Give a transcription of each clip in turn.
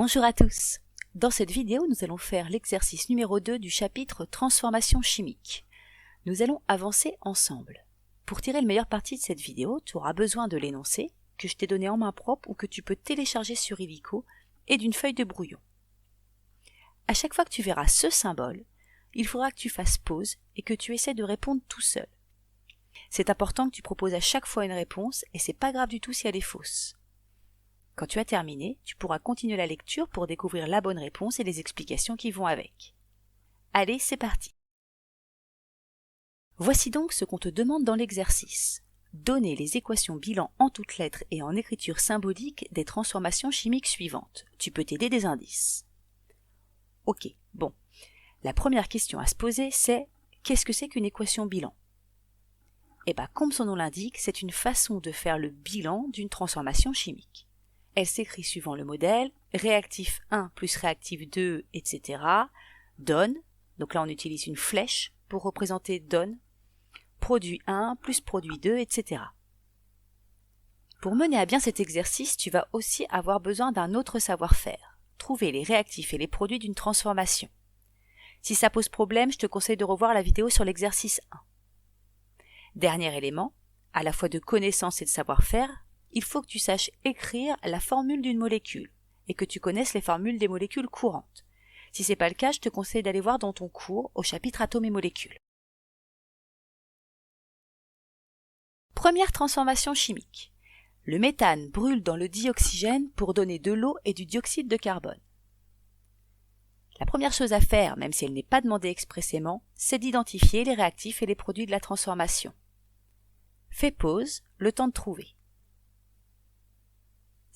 Bonjour à tous. Dans cette vidéo, nous allons faire l'exercice numéro 2 du chapitre Transformation chimique. Nous allons avancer ensemble. Pour tirer le meilleur parti de cette vidéo, tu auras besoin de l'énoncé, que je t'ai donné en main propre ou que tu peux télécharger sur Illico, et d'une feuille de brouillon. À chaque fois que tu verras ce symbole, il faudra que tu fasses pause et que tu essaies de répondre tout seul. C'est important que tu proposes à chaque fois une réponse et c'est pas grave du tout si elle est fausse. Quand tu as terminé, tu pourras continuer la lecture pour découvrir la bonne réponse et les explications qui vont avec. Allez, c'est parti. Voici donc ce qu'on te demande dans l'exercice. Donner les équations bilan en toutes lettres et en écriture symbolique des transformations chimiques suivantes. Tu peux t'aider des indices. Ok, bon. La première question à se poser, c'est qu'est-ce que c'est qu'une équation bilan? Eh bien, comme son nom l'indique, c'est une façon de faire le bilan d'une transformation chimique. Elle s'écrit suivant le modèle, réactif 1 plus réactif 2, etc. donne, donc là on utilise une flèche pour représenter donne, produit 1 plus produit 2, etc. Pour mener à bien cet exercice, tu vas aussi avoir besoin d'un autre savoir-faire, trouver les réactifs et les produits d'une transformation. Si ça pose problème, je te conseille de revoir la vidéo sur l'exercice 1. Dernier élément, à la fois de connaissance et de savoir-faire, il faut que tu saches écrire la formule d'une molécule et que tu connaisses les formules des molécules courantes. Si ce n'est pas le cas, je te conseille d'aller voir dans ton cours au chapitre Atomes et molécules. Première transformation chimique. Le méthane brûle dans le dioxygène pour donner de l'eau et du dioxyde de carbone. La première chose à faire, même si elle n'est pas demandée expressément, c'est d'identifier les réactifs et les produits de la transformation. Fais pause, le temps de trouver.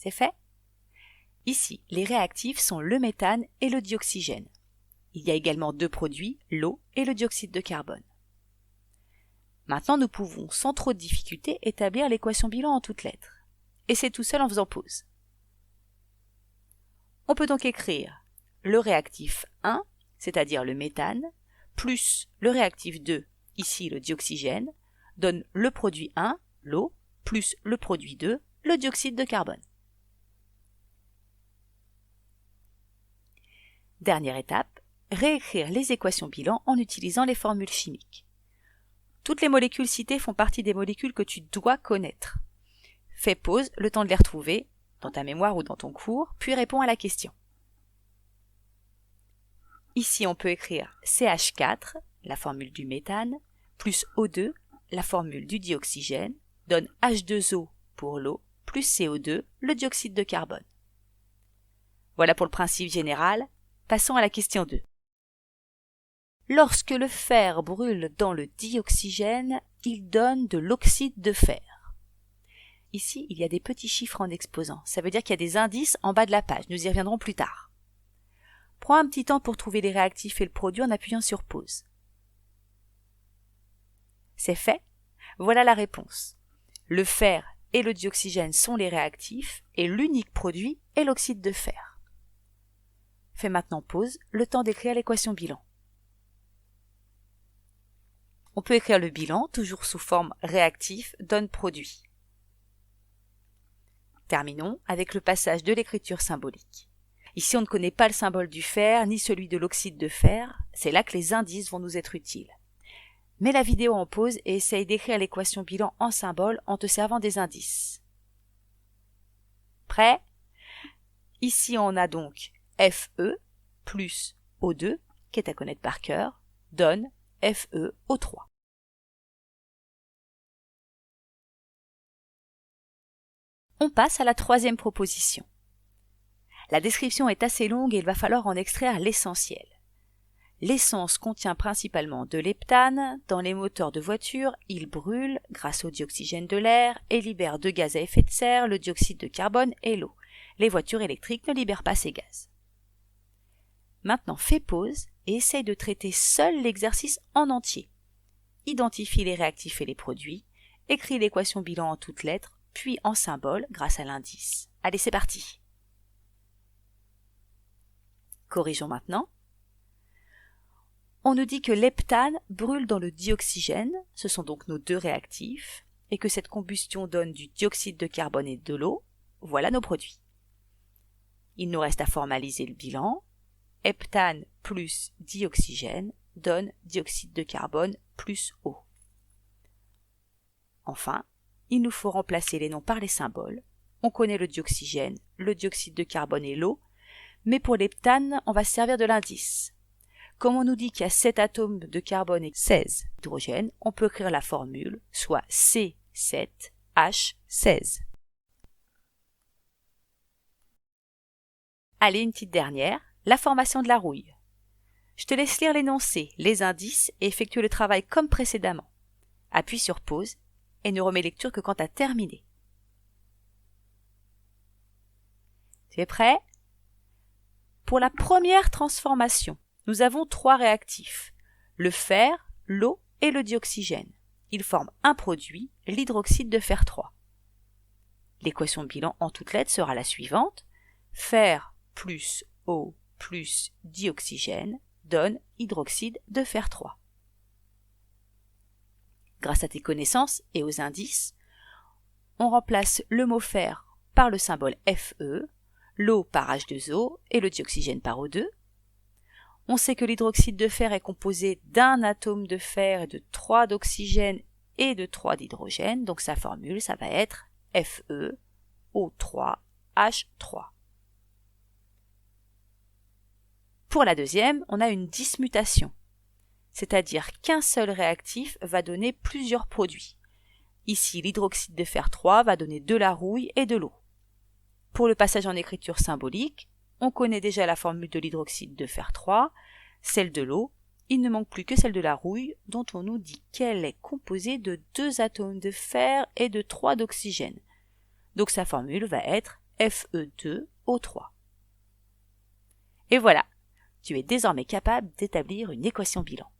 C'est fait? Ici, les réactifs sont le méthane et le dioxygène. Il y a également deux produits, l'eau et le dioxyde de carbone. Maintenant, nous pouvons, sans trop de difficulté, établir l'équation bilan en toutes lettres. Et c'est tout seul en faisant pause. On peut donc écrire le réactif 1, c'est-à-dire le méthane, plus le réactif 2, ici le dioxygène, donne le produit 1, l'eau, plus le produit 2, le dioxyde de carbone. Dernière étape, réécrire les équations bilan en utilisant les formules chimiques. Toutes les molécules citées font partie des molécules que tu dois connaître. Fais pause, le temps de les retrouver, dans ta mémoire ou dans ton cours, puis réponds à la question. Ici, on peut écrire CH4, la formule du méthane, plus O2, la formule du dioxygène, donne H2O pour l'eau, plus CO2, le dioxyde de carbone. Voilà pour le principe général. Passons à la question 2. Lorsque le fer brûle dans le dioxygène, il donne de l'oxyde de fer. Ici, il y a des petits chiffres en exposant. Ça veut dire qu'il y a des indices en bas de la page. Nous y reviendrons plus tard. Prends un petit temps pour trouver les réactifs et le produit en appuyant sur pause. C'est fait? Voilà la réponse. Le fer et le dioxygène sont les réactifs et l'unique produit est l'oxyde de fer. Fais maintenant pause, le temps d'écrire l'équation bilan. On peut écrire le bilan, toujours sous forme réactif, donne produit. Terminons avec le passage de l'écriture symbolique. Ici, on ne connaît pas le symbole du fer, ni celui de l'oxyde de fer, c'est là que les indices vont nous être utiles. Mets la vidéo en pause et essaye d'écrire l'équation bilan en symbole en te servant des indices. Prêt? Ici, on a donc Fe plus O2, qui est à connaître par cœur, donne FeO3. On passe à la troisième proposition. La description est assez longue et il va falloir en extraire l'essentiel. L'essence contient principalement de l'heptane. Dans les moteurs de voiture, il brûle grâce au dioxygène de l'air et libère deux gaz à effet de serre, le dioxyde de carbone et l'eau. Les voitures électriques ne libèrent pas ces gaz. Maintenant, fais pause et essaye de traiter seul l'exercice en entier. Identifie les réactifs et les produits, écris l'équation bilan en toutes lettres, puis en symbole grâce à l'indice. Allez, c'est parti. Corrigeons maintenant. On nous dit que l'heptane brûle dans le dioxygène, ce sont donc nos deux réactifs, et que cette combustion donne du dioxyde de carbone et de l'eau. Voilà nos produits. Il nous reste à formaliser le bilan. Heptane plus dioxygène donne dioxyde de carbone plus eau. Enfin, il nous faut remplacer les noms par les symboles. On connaît le dioxygène, le dioxyde de carbone et l'eau, mais pour l'heptane, on va se servir de l'indice. Comme on nous dit qu'il y a 7 atomes de carbone et 16 d'hydrogène, on peut écrire la formule, soit C7H16. Allez, une petite dernière, la formation de la rouille. Je te laisse lire l'énoncé, les indices et effectuer le travail comme précédemment. Appuie sur pause et ne remets lecture que quand tu as terminé. Tu es prêt? Pour la première transformation, nous avons 3 réactifs, le fer, l'eau et le dioxygène. Ils forment un produit, l'hydroxyde de fer 3. L'équation de bilan en toutes lettres sera la suivante. Fer plus eau plus dioxygène donne hydroxyde de fer 3. Grâce à tes connaissances et aux indices, on remplace le mot fer par le symbole Fe, l'eau par H2O et le dioxygène par O2. On sait que l'hydroxyde de fer est composé d'un atome de fer et de 3 d'oxygène et de 3 d'hydrogène, donc sa formule, ça va être FeO3H3. Pour la deuxième, on a une dismutation, c'est-à-dire qu'un seul réactif va donner plusieurs produits. Ici, l'hydroxyde de fer 3 va donner de la rouille et de l'eau. Pour le passage en écriture symbolique, on connaît déjà la formule de l'hydroxyde de fer 3, celle de l'eau, il ne manque plus que celle de la rouille, dont on nous dit qu'elle est composée de 2 atomes de fer et de 3 d'oxygène. Donc sa formule va être Fe2O3. Et voilà, tu es désormais capable d'établir une équation bilan.